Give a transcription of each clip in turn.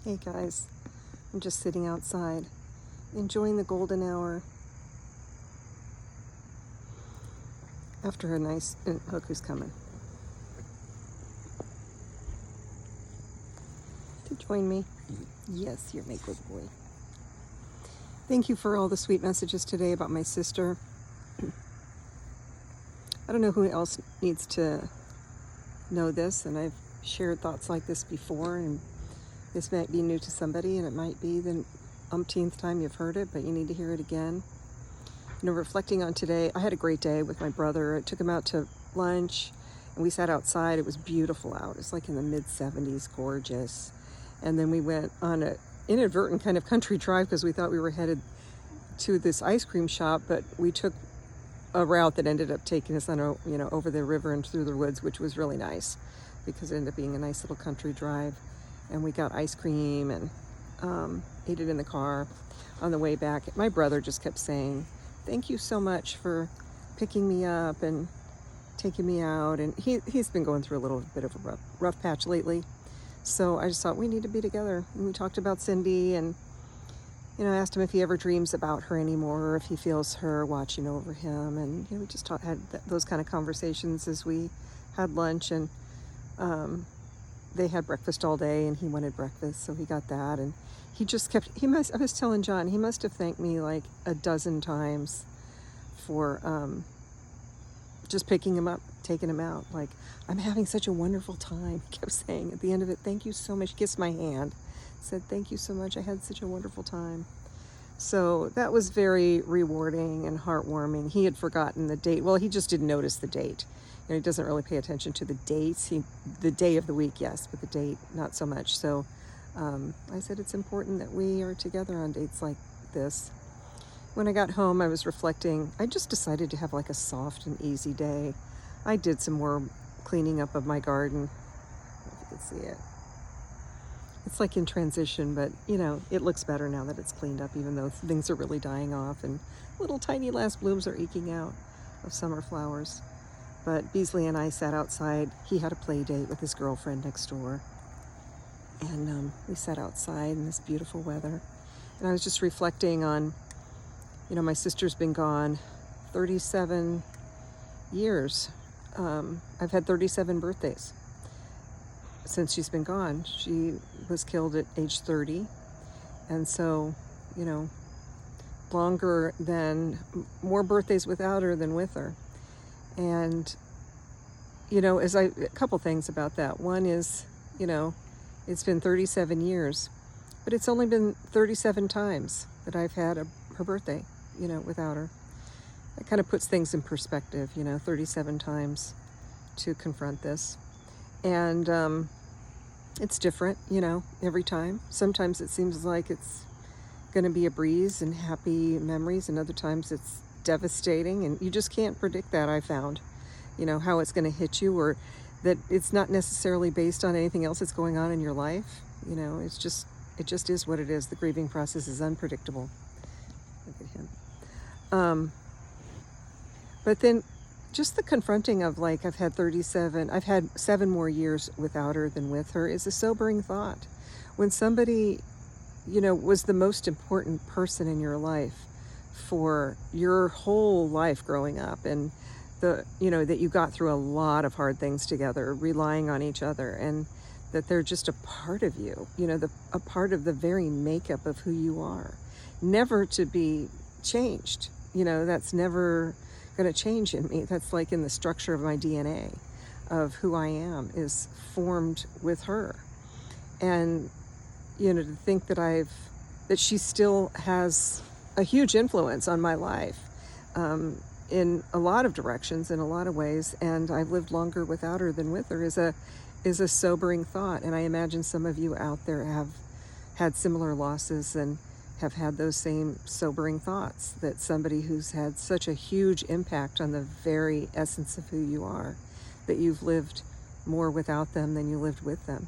Hey guys, I'm just sitting outside, enjoying the golden hour after a nice, look who's coming to join me. Yes, you're my good boy. Thank you for all the sweet messages today about my sister. I don't know who else needs to know this, and I've shared thoughts like this before, and this might be new to somebody, and it might be the umpteenth time you've heard it, but you need to hear it again. Reflecting on today, I had a great day with my brother. I took him out to lunch, and we sat outside. It was beautiful out. It's like in the mid-70s, gorgeous. And then we went on an inadvertent kind of country drive because we thought we were headed to this ice cream shop, but we took a route that ended up taking us on over the river and through the woods, which was really nice because it ended up being a nice little country drive. And we got ice cream and ate it in the car. On the way back, my brother just kept saying, "Thank you so much for picking me up and taking me out." And he's been going through a little bit of a rough patch lately. So I just thought we need to be together. And we talked about Cindy and, asked him if he ever dreams about her anymore or if he feels her watching over him. And, we just had those kind of conversations as we had lunch. And they had breakfast all day and he wanted breakfast. So he got that. And he just kept, I was telling John, he must have thanked me like a dozen times for just picking him up, taking him out. Like, "I'm having such a wonderful time," he kept saying at the end of it. "Thank you so much." He kissed my hand, said, "Thank you so much. I had such a wonderful time." So that was very rewarding and heartwarming. He had forgotten the date. Well, he just didn't notice the date. He doesn't really pay attention to the dates. The day of the week, yes, but the date, not so much. So I said it's important that we are together on dates like this. When I got home, I was reflecting. I just decided to have like a soft and easy day. I did some more cleaning up of my garden. I don't know if you can see it. It's like in transition, but it looks better now that it's cleaned up, even though things are really dying off and little tiny last blooms are eking out of summer flowers. But Beasley and I sat outside. He had a play date with his girlfriend next door. And we sat outside in this beautiful weather. And I was just reflecting on, my sister's been gone 37 years. I've had 37 birthdays since she's been gone. She was killed at age 30. And so, more birthdays without her than with her. And, a couple things about that. One is, it's been 37 years, but it's only been 37 times that I've had her birthday, without her. That kind of puts things in perspective, 37 times to confront this. And it's different, every time. Sometimes it seems like it's going to be a breeze and happy memories, and other times it's devastating, and you just can't predict that, I found, how it's going to hit you, or that it's not necessarily based on anything else that's going on in your life. It just is what it is. The grieving process is unpredictable. Look at him. But then just the confronting of like, I've had 7 more years without her than with her is a sobering thought. When somebody, was the most important person in your life for your whole life growing up, and that you got through a lot of hard things together, relying on each other, and that they're just a part of you, a part of the very makeup of who you are, never to be changed. That's never going to change in me. That's like in the structure of my DNA of who I am is formed with her. And, to think that she still has a huge influence on my life in a lot of directions, in a lot of ways, and I've lived longer without her than with her is a sobering thought. And I imagine some of you out there have had similar losses and have had those same sobering thoughts, that somebody who's had such a huge impact on the very essence of who you are, that you've lived more without them than you lived with them.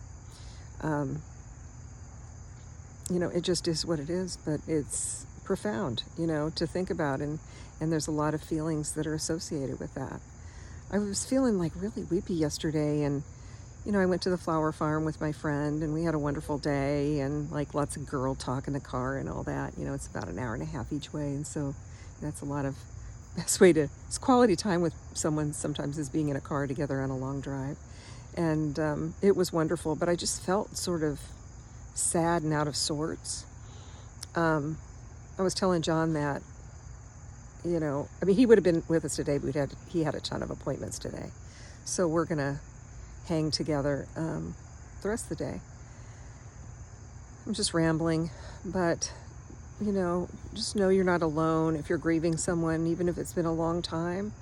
It just is what it is, but it's profound, to think about, and there's a lot of feelings that are associated with that. I was feeling like really weepy yesterday, and I went to the flower farm with my friend and we had a wonderful day, and like lots of girl talk in the car and all that. It's about an hour and a half each way. And so that's a lot of best way to, it's quality time with someone sometimes is being in a car together on a long drive. And it was wonderful, but I just felt sort of sad and out of sorts. I was telling John that, he would have been with us today, but he had a ton of appointments today. So we're going to hang together the rest of the day. I'm just rambling, but, just know you're not alone if you're grieving someone, even if it's been a long time.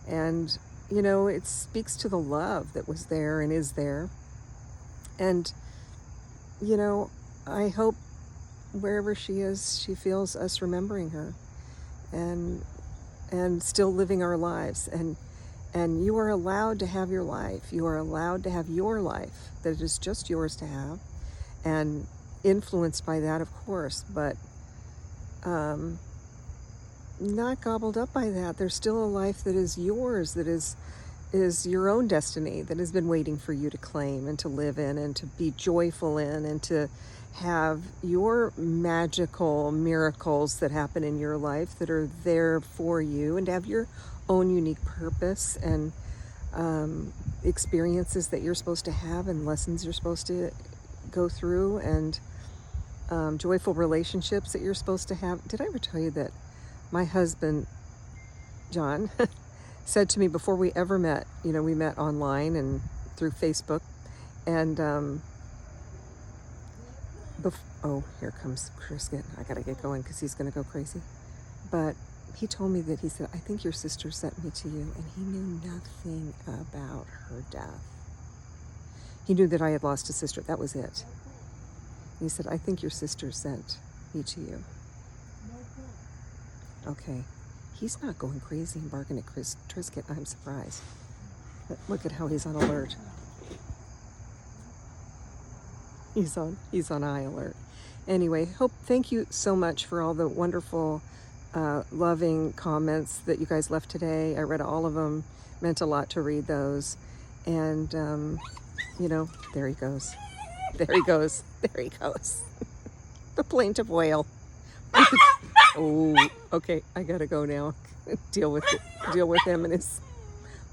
And, it speaks to the love that was there and is there. And, I hope wherever she is, she feels us remembering her and still living our lives. And you are allowed to have your life. You are allowed to have your life that is just yours to have, and influenced by that, of course, but not gobbled up by that. There's still a life that is yours, that is your own destiny, that has been waiting for you to claim and to live in and to be joyful in, and to have your magical miracles that happen in your life that are there for you, and to have your own unique purpose and experiences that you're supposed to have, and lessons you're supposed to go through, and joyful relationships that you're supposed to have. Did I ever tell you that my husband, John, said to me before we ever met, we met online and through Facebook, and oh, here comes Trisket. I gotta get going because he's gonna go crazy. But he told me that, he said, I think your sister sent me to you, and he knew nothing about her death. He knew that I had lost a sister. That was it. He said, I think your sister sent me to you. Okay. He's not going crazy and barking at Trisket. I'm surprised. But look at how he's on alert. He's on high alert. Anyway, thank you so much for all the wonderful, loving comments that you guys left today. I read all of them. Meant a lot to read those. And, there he goes. There he goes. There he goes. The plaintive wail. Oh, okay. I gotta go now. Deal with him and his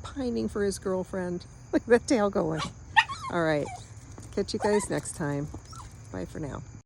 pining for his girlfriend. Look at that tail going. All right. Catch you guys next time. Bye for now.